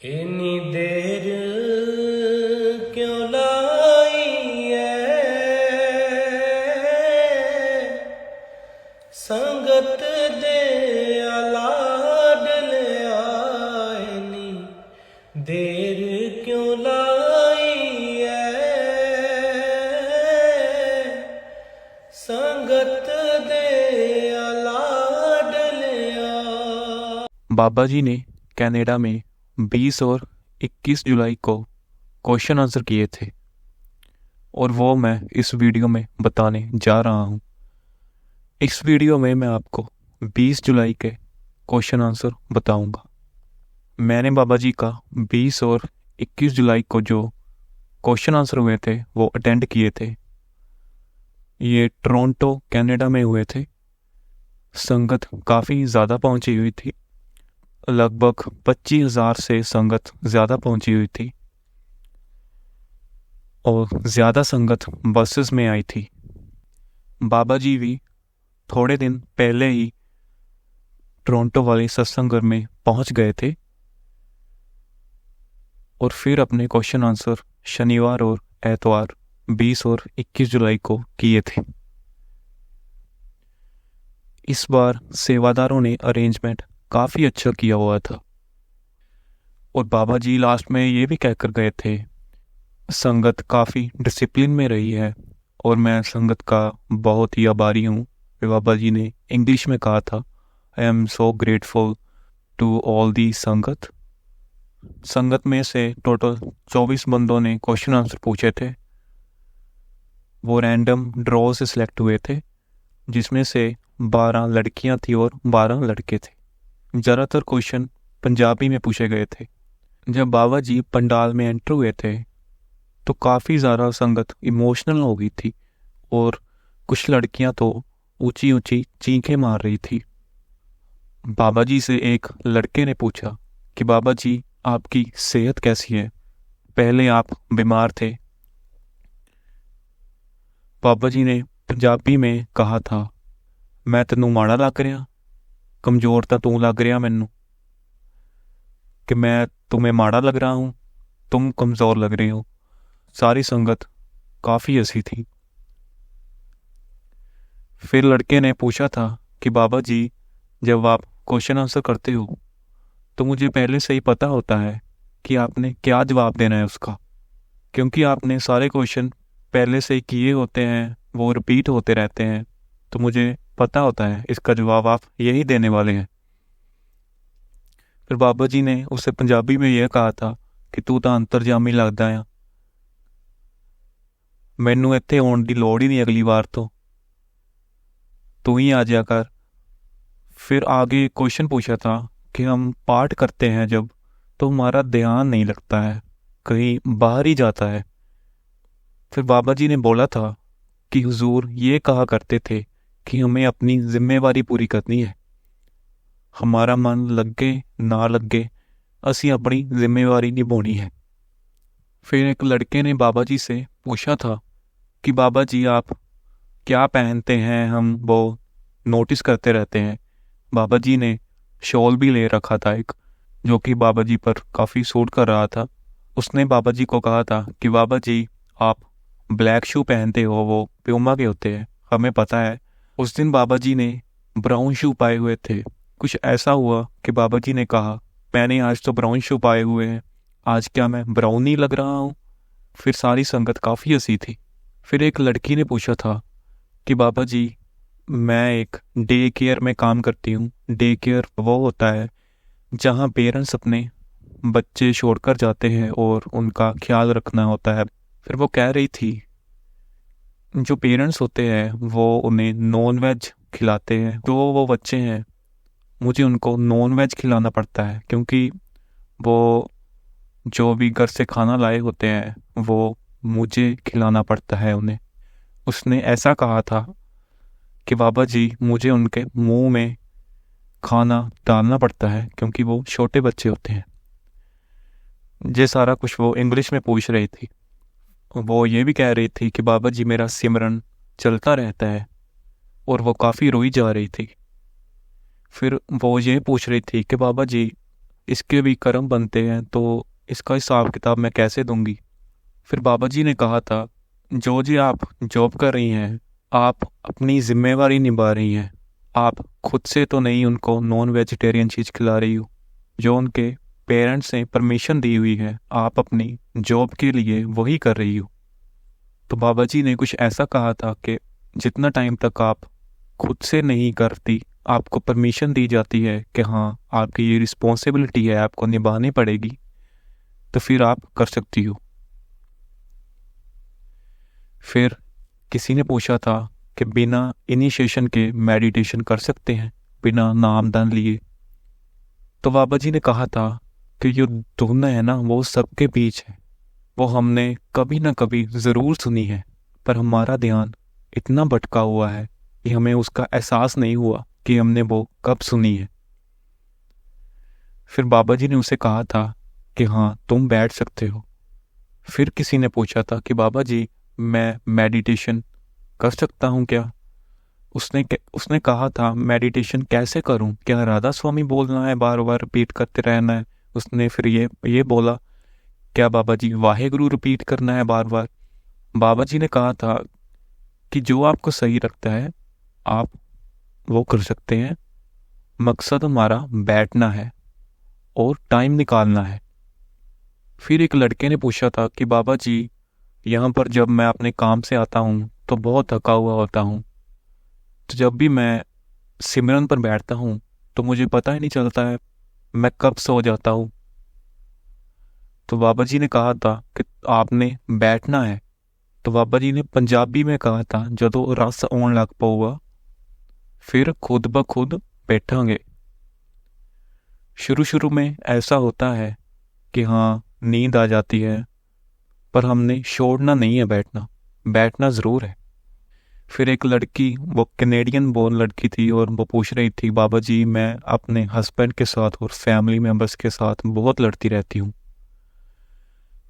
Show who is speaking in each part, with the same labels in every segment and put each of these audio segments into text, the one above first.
Speaker 1: इतनी देर क्यों लाई है संगत दे लाड लिया इतनी देर क्यों लाई है संगत दे लाड लिया।
Speaker 2: बाबा जी ने कनाडा में 20 और 21 जुलाई को क्वेश्चन आंसर किए थे और वो मैं इस वीडियो में बताने जा रहा हूँ। इस वीडियो में मैं आपको 20 जुलाई के क्वेश्चन आंसर बताऊंगा। मैंने बाबा जी का 20 और 21 जुलाई को जो क्वेश्चन आंसर हुए थे वो अटेंड किए थे। ये टोरंटो कनाडा में हुए थे। संगत काफ़ी ज़्यादा पहुंची हुई थी, लगभग 25,000 से संगत ज़्यादा पहुंची हुई थी और ज़्यादा संगत बसेस में आई थी। बाबा जी भी थोड़े दिन पहले ही टोरंटो वाले सत्संग घर में पहुंच गए थे और फिर अपने क्वेश्चन आंसर शनिवार और एतवार 20 और 21 जुलाई को किए थे। इस बार सेवादारों ने अरेंजमेंट काफ़ी अच्छा किया हुआ था और बाबा जी लास्ट में ये भी कहकर गए थे, संगत काफ़ी डिसिप्लिन में रही है और मैं संगत का बहुत ही आभारी हूँ। बाबा जी ने इंग्लिश में कहा था, I am so grateful to all the संगत। संगत में से टोटल 24 बंदों ने क्वेश्चन आंसर पूछे थे। वो रैंडम ड्रॉ से सिलेक्ट हुए थे, जिसमें से 12 लड़कियां थी और 12 लड़के थे। ज़्यादातर क्वेश्चन पंजाबी में पूछे गए थे। जब बाबा जी पंडाल में एंटर हुए थे तो काफ़ी ज़्यादा संगत इमोशनल हो गई थी और कुछ लड़कियां तो ऊंची ऊंची चीखें मार रही थी। बाबा जी से एक लड़के ने पूछा कि बाबा जी आपकी सेहत कैसी है, पहले आप बीमार थे। बाबा जी ने पंजाबी में कहा था, मैं तैनू माड़ा लग रहा, कमज़ोर तो तू लग रहा मैनू, कि मैं तुम्हें माड़ा लग रहा हूँ, तुम कमज़ोर लग रहे हो। सारी संगत काफ़ी हंसी थी। फिर लड़के ने पूछा था कि बाबा जी जब आप क्वेश्चन आंसर करते हो तो मुझे पहले से ही पता होता है कि आपने क्या जवाब देना है उसका, क्योंकि आपने सारे क्वेश्चन पहले से ही किए होते हैं, वो रिपीट होते रहते हैं, तो मुझे पता होता है इसका जवाब आप यही देने वाले हैं। फिर बाबा जी ने उसे पंजाबी में यह कहा था कि तू तो अंतरजामी लगता है, मैनू इत्थे आने की लोड़ ही नहीं, अगली बार तो तू ही आ जाया कर। फिर आगे क्वेश्चन पूछा था कि हम पाठ करते हैं जब, तो हमारा ध्यान नहीं लगता है, कहीं बाहर ही जाता है। फिर बाबा जी ने बोला था कि हुजूर ये कहा करते थे कि हमें अपनी जिम्मेवारी पूरी करनी है, हमारा मन लगे ना लगे, असी अपनी जिम्मेवारी निभानी है। फिर एक लड़के ने बाबा जी से पूछा था कि बाबा जी आप क्या पहनते हैं, हम वो नोटिस करते रहते हैं। बाबा जी ने शॉल भी ले रखा था एक, जो कि बाबा जी पर काफ़ी सूट कर रहा था। उसने बाबा जी को कहा था कि बाबा जी आप ब्लैक शू पहनते हो, वो प्यूमा के होते हैं, हमें पता है। उस दिन बाबा जी ने ब्राउन शू पाए हुए थे। कुछ ऐसा हुआ कि बाबा जी ने कहा, मैंने आज तो ब्राउन शू पाए हुए हैं, आज क्या मैं ब्राउन नहीं लग रहा हूँ। फिर सारी संगत काफ़ी हंसी थी। फिर एक लड़की ने पूछा था कि बाबा जी मैं एक डे केयर में काम करती हूँ। डे केयर वो होता है जहाँ पेरेंट्स अपने बच्चे छोड़कर जाते हैं और उनका ख्याल रखना होता है। फिर वो कह रही थी जो पेरेंट्स होते हैं वो उन्हें नॉन वेज खिलाते हैं, तो वो बच्चे हैं, मुझे उनको नॉन वेज खिलाना पड़ता है, क्योंकि वो जो भी घर से खाना लाए होते हैं वो मुझे खिलाना पड़ता है उन्हें। उसने ऐसा कहा था कि बाबा जी मुझे उनके मुंह में खाना डालना पड़ता है क्योंकि वो छोटे बच्चे होते हैं। ये सारा कुछ वो इंग्लिश में पूछ रही थी। वो ये भी कह रही थी कि बाबा जी मेरा सिमरन चलता रहता है, और वो काफ़ी रोई जा रही थी। फिर वो ये पूछ रही थी कि बाबा जी इसके भी कर्म बनते हैं, तो इसका हिसाब किताब मैं कैसे दूंगी। फिर बाबा जी ने कहा था, जो जी आप जॉब कर रही हैं, आप अपनी जिम्मेवारी निभा रही हैं। आप खुद से तो नहीं उनको नॉन वेजिटेरियन चीज़ खिला रही हो, जो उनके पेरेंट्स ने परमिशन दी हुई है, आप अपनी जॉब के लिए वही कर रही हो। तो बाबा जी ने कुछ ऐसा कहा था कि जितना टाइम तक आप खुद से नहीं करती, आपको परमिशन दी जाती है कि हाँ आपकी ये रिस्पॉन्सिबिलिटी है, आपको निभानी पड़ेगी, तो फिर आप कर सकती हो। फिर किसी ने पूछा था कि बिना इनिशिएशन के मेडिटेशन कर सकते हैं, बिना नाम दान लिए। तो बाबा जी ने कहा था कि जो धुन है ना, वो सबके बीच है, वो हमने कभी ना कभी ज़रूर सुनी है, पर हमारा ध्यान इतना भटका हुआ है कि हमें उसका एहसास नहीं हुआ कि हमने वो कब सुनी है। फिर बाबा जी ने उसे कहा था कि हाँ तुम बैठ सकते हो। फिर किसी ने पूछा था कि बाबा जी मैं मेडिटेशन कर सकता हूँ क्या। उसने कहा था मेडिटेशन कैसे करूँ, क्या राधा स्वामी बोलना है, बार बार रिपीट करते रहना है। उसने फिर ये बोला, क्या बाबा जी वाहेगुरु रिपीट करना है बार बार। बाबा जी ने कहा था कि जो आपको सही लगता है आप वो कर सकते हैं, मकसद हमारा बैठना है और टाइम निकालना है। फिर एक लड़के ने पूछा था कि बाबा जी यहाँ पर जब मैं अपने काम से आता हूँ तो बहुत थका हुआ होता हूँ, तो जब भी मैं सिमरन पर बैठता हूँ तो मुझे पता ही नहीं चलता है मैं कब सो जाता हूँ। तो बाबा जी ने कहा था कि आपने बैठना है। तो बाबा जी ने पंजाबी में कहा था, जदों रस आउण लग पऊगा फिर खुद ब खुद बैठांगे। शुरू शुरू में ऐसा होता है कि हाँ नींद आ जाती है, पर हमने छोड़ना नहीं है, बैठना ज़रूर है। फिर एक लड़की, वो कैनेडियन बोर्न लड़की थी, और वो पूछ रही थी, बाबा जी मैं अपने हस्बैंड के साथ और फैमिली मेम्बर्स के साथ बहुत लड़ती रहती हूँ।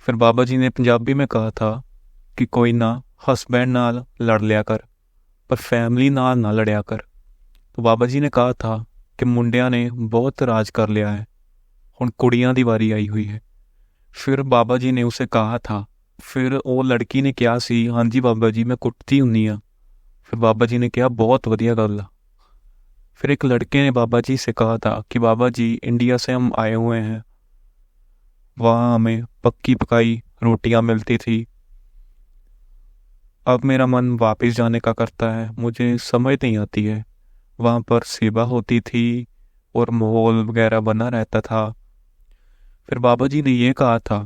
Speaker 2: फिर बाबा जी ने पंजाबी में कहा था कि कोई ना हस्बैंड नाल लड़ लिया कर, पर फैमिली नाल ना लड़िया कर। तो बाबा जी ने कहा था कि मुंडिया ने बहुत राज कर लिया है, हुण कुड़ियां दी वारी आई हुई है। फिर बाबा जी ने उसे कहा था, फिर वो लड़की ने कहा सी, हाँ जी बाबा जी मैं कुटती हुन्नी हाँ। फिर बाबा जी ने कहा बहुत वधिया गल आ। फिर एक लड़के ने बाबा जी से कहा था कि बाबा जी इंडिया से हम आए हुए हैं, वहाँ हमें पक्की पकाई रोटियां मिलती थी, अब मेरा मन वापस जाने का करता है, मुझे समझ नहीं आती है। वहाँ पर सेवा होती थी और माहौल वगैरह बना रहता था। फिर बाबा जी ने ये कहा था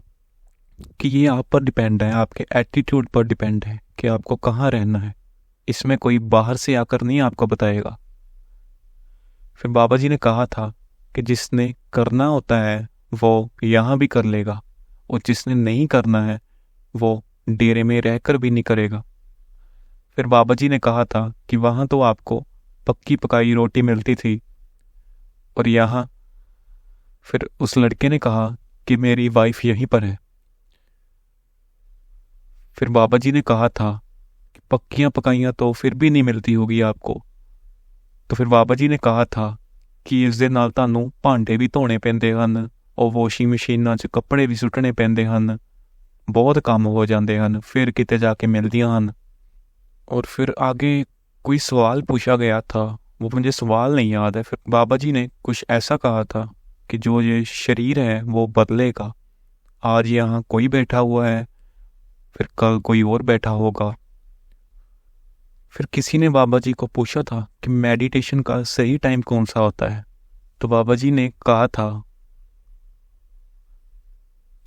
Speaker 2: कि ये आप पर डिपेंड है, आपके एटीट्यूड पर डिपेंड है कि आपको कहाँ रहना है, इसमें कोई बाहर से आकर नहीं आपको बताएगा। फिर बाबा जी ने कहा था कि जिसने करना होता है वो यहाँ भी कर लेगा, और जिसने नहीं करना है वो डेरे में रहकर भी नहीं करेगा। फिर बाबा जी ने कहा था कि वहाँ तो आपको पक्की पकाई रोटी मिलती थी, और यहाँ, फिर उस लड़के ने कहा कि मेरी वाइफ यहीं पर है। फिर बाबा जी ने कहा था कि पक्कियाँ पकाइयाँ तो फिर भी नहीं मिलती होगी आपको। तो फिर बाबा जी ने कहा था कि इस दे नाल तानू भांडे भी धोने पैंदे हन, और वॉशिंग मशीनां 'ਚ कपड़े भी सुੱਟਣੇ ਪੈਂਦੇ ਹਨ, बहुत काम हो जाते हैं, फिर किते जाके मिलदियां हन। और फिर आगे कोई सवाल पूछा गया था, वो मुझे सवाल नहीं याद है। फिर बाबा जी ने कुछ ऐसा कहा था कि जो ये शरीर है वो बदलेगा, आज यहाँ कोई बैठा हुआ है, फिर कल कोई और बैठा होगा। फिर किसी ने बाबा जी को पूछा था कि मेडिटेशन का सही टाइम कौन सा होता है। तो बाबा जी ने कहा था,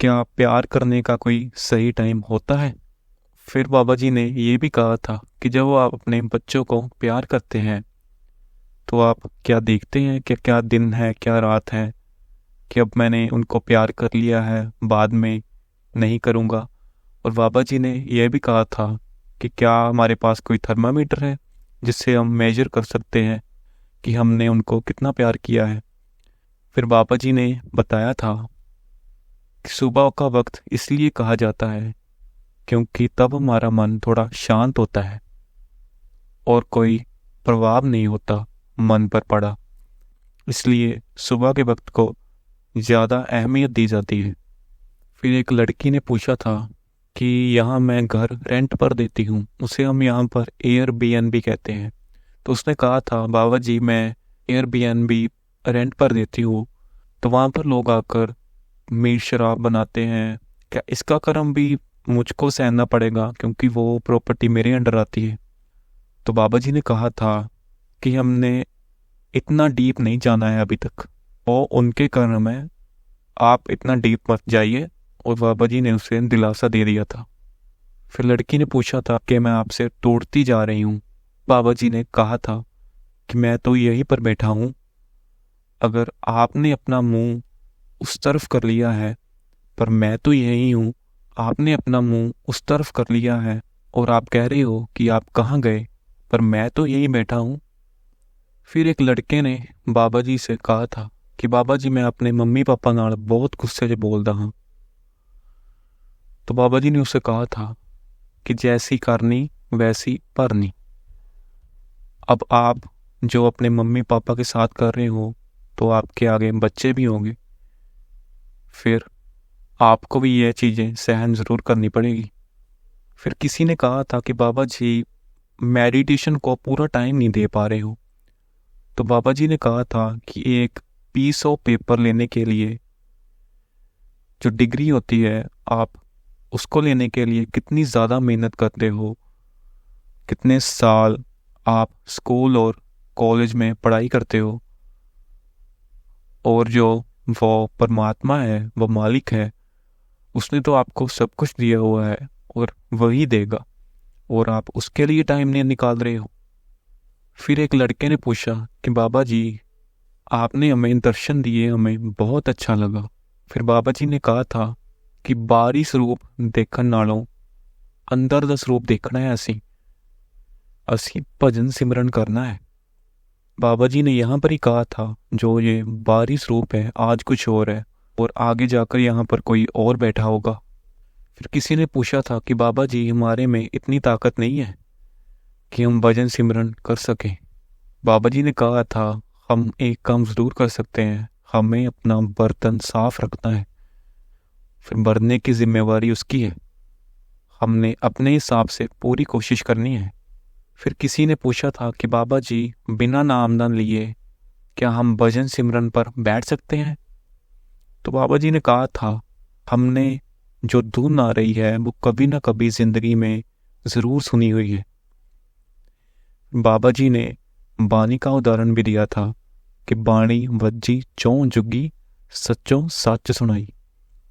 Speaker 2: क्या प्यार करने का कोई सही टाइम होता है। फिर बाबा जी ने ये भी कहा था कि जब आप अपने बच्चों को प्यार करते हैं तो आप क्या देखते हैं कि क्या दिन है क्या रात है, कि अब मैंने उनको प्यार कर लिया है, बाद में नहीं करूँगा। और बाबा जी ने यह भी कहा था कि क्या हमारे पास कोई थर्मामीटर है जिससे हम मेजर कर सकते हैं कि हमने उनको कितना प्यार किया है। फिर बाबा जी ने बताया था कि सुबह का वक्त इसलिए कहा जाता है क्योंकि तब हमारा मन थोड़ा शांत होता है और कोई प्रभाव नहीं होता मन पर पड़ा, इसलिए सुबह के वक्त को ज़्यादा अहमियत दी जाती है। फिर एक लड़की ने पूछा था कि यहाँ मैं घर रेंट पर देती हूँ, उसे हम यहाँ पर एयरबीएनबी कहते हैं। तो उसने कहा था, बाबा जी मैं एयरबीएनबी रेंट पर देती हूँ, तो वहाँ पर लोग आकर मीट शराब बनाते हैं, क्या इसका कर्म भी मुझको सहना पड़ेगा क्योंकि वो प्रॉपर्टी मेरे अंडर आती है? तो बाबा जी ने कहा था कि हमने इतना डीप नहीं जाना है अभी तक, और उनके कर्म है, आप इतना डीप मत जाइए। और बाबा जी ने उसे दिलासा दे दिया था। फिर लड़की ने पूछा था कि मैं आपसे टूटती जा रही हूँ। बाबा जी ने कहा था कि मैं तो यहीं पर बैठा हूँ, अगर आपने अपना मुंह उस तरफ कर लिया है, पर मैं तो यही हूँ, आपने अपना मुंह उस तरफ कर लिया है और आप कह रहे हो कि आप कहाँ गए, पर मैं तो यहीं बैठा हूँ। फिर एक लड़के ने बाबा जी से कहा था कि बाबा जी मैं अपने मम्मी पापा नाल बहुत गुस्से से बोलदा हाँ। तो बाबा जी ने उसे कहा था कि जैसी करनी वैसी भरनी। अब आप जो अपने मम्मी पापा के साथ कर रहे हो, तो आपके आगे बच्चे भी होंगे, फिर आपको भी ये चीज़ें सहन ज़रूर करनी पड़ेगी। फिर किसी ने कहा था कि बाबा जी मेडिटेशन को पूरा टाइम नहीं दे पा रहे हो। तो बाबा जी ने कहा था कि एक पीस ऑफ पेपर लेने के लिए जो डिग्री होती है, आप उसको लेने के लिए कितनी ज़्यादा मेहनत करते हो, कितने साल आप स्कूल और कॉलेज में पढ़ाई करते हो, और जो वो परमात्मा है, वो मालिक है, उसने तो आपको सब कुछ दिया हुआ है और वही देगा, और आप उसके लिए टाइम नहीं निकाल रहे हो। फिर एक लड़के ने पूछा कि बाबा जी आपने हमें दर्शन दिए, हमें बहुत अच्छा लगा। फिर बाबा जी ने कहा था कि बाहरी स्वरूप देखਣ ਨਾਲੋਂ अंदर ਦਾ ਸਰੂਪ देखना है, ਅਸੀਂ भजन सिमरन करना है। बाबा जी ने यहाँ पर ही कहा था जो ये बाहरी स्वरूप है आज कुछ और है, और आगे जाकर यहाँ पर कोई और बैठा होगा। फिर किसी ने पूछा था कि बाबा जी हमारे में इतनी ताकत नहीं है कि हम भजन सिमरन कर सकें। बाबा जी ने कहा था हम एक काम ज़रूर कर सकते हैं, हमें अपना बर्तन साफ रखना है, फिर भरने की जिम्मेवारी उसकी है, हमने अपने हिसाब से पूरी कोशिश करनी है। फिर किसी ने पूछा था कि बाबा जी बिना नामदान लिए क्या हम भजन सिमरन पर बैठ सकते हैं? तो बाबा जी ने कहा था हमने जो धुन आ रही है वो कभी ना कभी ज़िंदगी में ज़रूर सुनी हुई है। बाबा जी ने बानी का उदाहरण भी दिया था कि बाणी वज्जी चौं जुगी सच्चों सच सुनाई,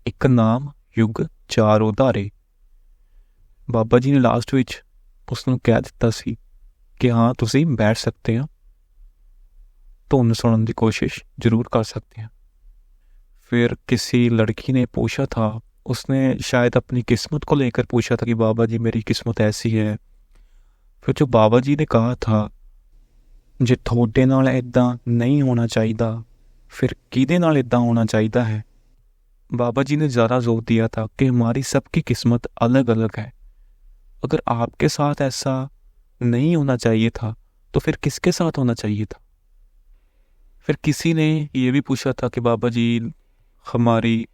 Speaker 2: एक नाम युग चार उधारे। बाबा जी ने लास्ट विच उसनों कह दिता सी कि हाँ तुसी बैठ सकते हैं, धुन सुनने की कोशिश जरूर कर सकते हैं। फिर किसी लड़की ने पूछा था, उसने शायद अपनी किस्मत को लेकर पूछा था कि बाबा जी मेरी किस्मत ऐसी है। फिर जो बाबा जी ने कहा था जे थोड़े नाल इदां नहीं होना चाहिए, फिर किदे नाल इदां होना चाहिए है। बाबा जी ने ज़्यादा जोर दिया था कि हमारी सबकी किस्मत अलग अलग है, अगर आपके साथ ऐसा नहीं होना चाहिए था तो फिर किसके साथ होना चाहिए था। फिर किसी ने ये भी पूछा था कि बाबा जी हमारी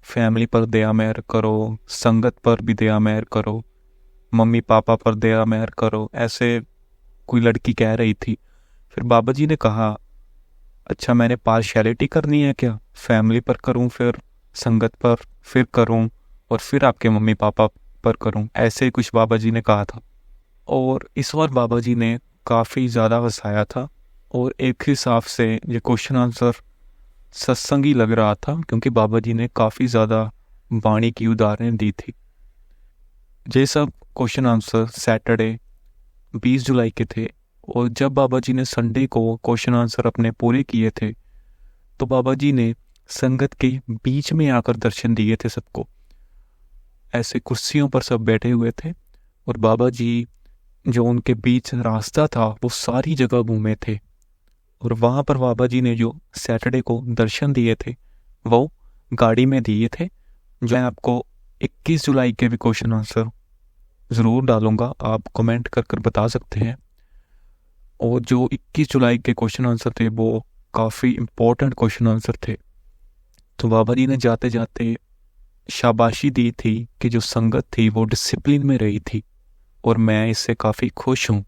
Speaker 2: फैमिली पर दया मेहर करो, संगत पर भी दया मेहर करो, मम्मी पापा पर दया मेहर करो, ऐसे कोई लड़की कह रही थी। फिर बाबा जी ने कहा अच्छा मैंने पार्शियलिटी करनी है क्या, फैमिली पर करूं, फिर संगत पर, फिर करूं, और फिर आपके मम्मी पापा पर करूं, ऐसे कुछ बाबा जी ने कहा था। और इस बार बाबा जी ने काफ़ी ज़्यादा हंसाया था, और एक हिसाब से ये क्वेश्चन आंसर सत्संगी लग रहा था क्योंकि बाबा जी ने काफ़ी ज़्यादा वाणी की उदाहरण दी थी। ये सब क्वेश्चन आंसर सैटरडे 20 जुलाई के थे, और जब बाबा जी ने संडे को क्वेश्चन आंसर अपने पूरे किए थे तो बाबा जी ने संगत के बीच में आकर दर्शन दिए थे सबको। ऐसे कुर्सियों पर सब बैठे हुए थे और बाबा जी जो उनके बीच रास्ता था वो सारी जगह घूमे थे, और वहाँ पर बाबा जी ने जो सैटरडे को दर्शन दिए थे वो गाड़ी में दिए थे। जो मैं आपको 21 जुलाई के भी क्वेश्चन आंसर ज़रूर डालूंगा, आप कमेंट कर कर बता सकते हैं। और जो 21 जुलाई के क्वेश्चन आंसर थे वो काफ़ी इम्पोर्टेंट क्वेश्चन आंसर थे, तो बाबा जी ने जाते जाते शाबाशी दी थी कि जो संगत थी वो डिसिप्लिन में रही थी, और मैं इससे काफ़ी खुश हूँ।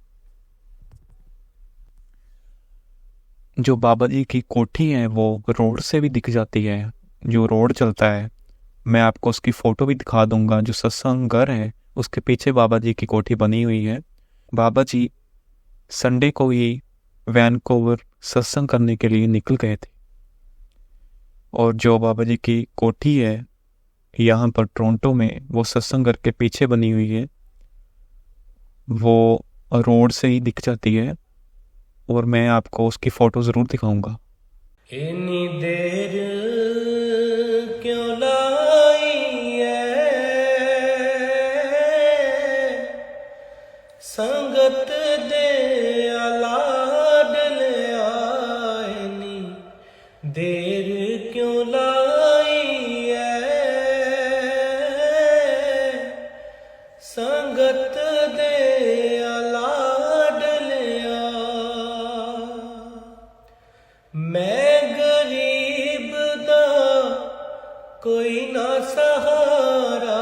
Speaker 2: जो बाबा जी की कोठी है वो रोड से भी दिख जाती है, जो रोड चलता है। मैं आपको उसकी फ़ोटो भी दिखा दूंगा। जो सत्संग घर है उसके पीछे बाबा जी की कोठी बनी हुई है। बाबा जी संडे को ही वैनकूवर सत्संग करने के लिए निकल गए थे, और जो बाबा जी की कोठी है यहाँ पर टोरंटो में, वो सत्संग घर के पीछे बनी हुई है, वो रोड से ही दिख जाती है, और मैं आपको उसकी फ़ोटो ज़रूर दिखाऊंगा।
Speaker 1: इन्नी देर क्यों लाई है संगत दे लाडलिया, इन्नी देर क्यों लाई है संगत दे लाडलिया। मैं गरीब दा कोई ना सहारा,